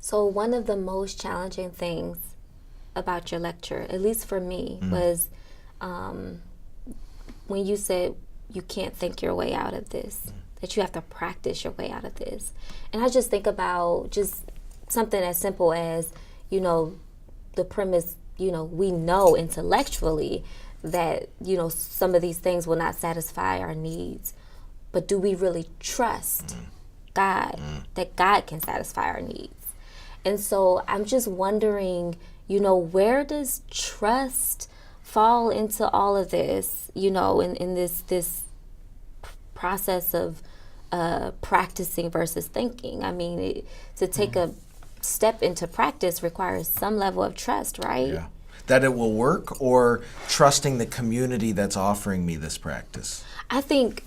So one of the most challenging things about your lecture, at least for me, was when you said you can't think your way out of this, that you have to practice your way out of this. And I just think about just something as simple as, the premise, we know intellectually that, some of these things will not satisfy our needs. But do we really trust God, that God can satisfy our needs? And so I'm just wondering, where does trust fall into all of this, in this process of practicing versus thinking? I mean, to take a step into practice requires some level of trust, right? Yeah. That it will work, or trusting the community that's offering me this practice? I think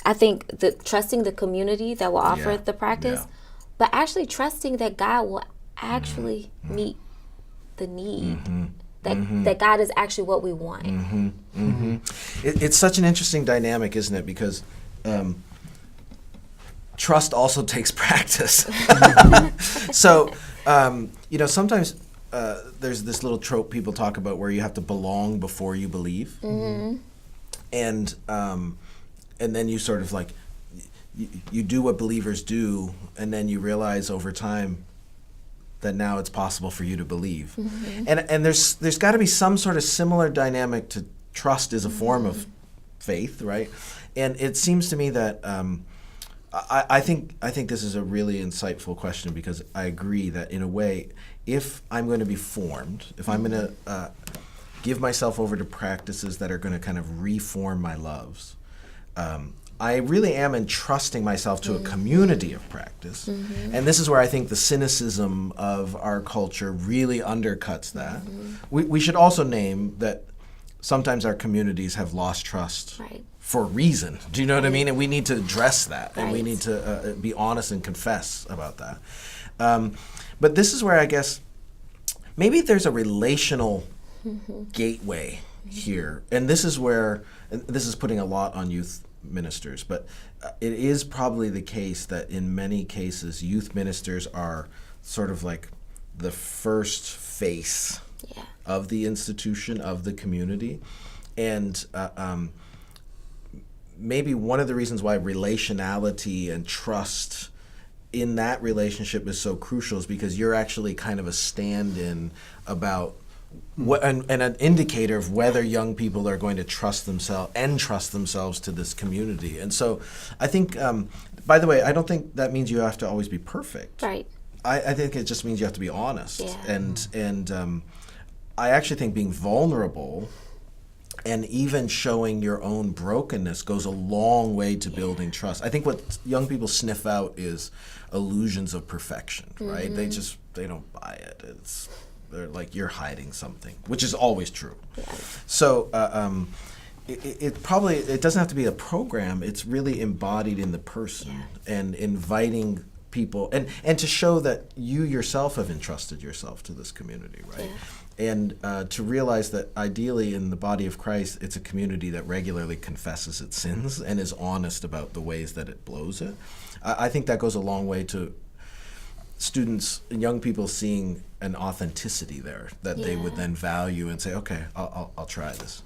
that trusting the community that will offer the practice, but actually trusting that God will actually meet the need, that God is actually what we want. It's such an interesting dynamic, isn't it? Because trust also takes practice. So, sometimes there's this little trope people talk about where you have to belong before you believe. And then you sort of like, you do what believers do, and then you realize over time that now it's possible for you to believe. And there's got to be some sort of similar dynamic to trust as a form of faith, right? And it seems to me that I think this is a really insightful question, because I agree that in a way, if I'm going to be formed, if I'm going to give myself over to practices that are going to kind of reform my loves, I really am entrusting myself to a community of practice. And this is where I think the cynicism of our culture really undercuts that. We should also name that sometimes our communities have lost trust for a reason. Do you know what I mean? And we need to address that. And we need to be honest and confess about that. But this is where I guess maybe there's a relational gateway here. And this is where, and this is putting a lot on youth ministers, but it is probably the case that in many cases youth ministers are sort of like the first face of the institution, of the community. And maybe one of the reasons why relationality and trust in that relationship is so crucial is because you're actually kind of a stand-in about and an indicator of whether young people are going to trust themselves to this community. And so I think, by the way, I don't think that means you have to always be perfect. Right. I think it just means you have to be honest. And I actually think being vulnerable and even showing your own brokenness goes a long way to building trust. I think what young people sniff out is illusions of perfection, right? They don't buy it. They're like, you're hiding something, which is always true. So it doesn't have to be a program. It's really embodied in the person and inviting people and to show that you yourself have entrusted yourself to this community, right? And to realize that ideally in the body of Christ, it's a community that regularly confesses its sins and is honest about the ways that it blows it. I think that goes a long way to students and young people seeing an authenticity there that they would then value and say, okay, I'll try this.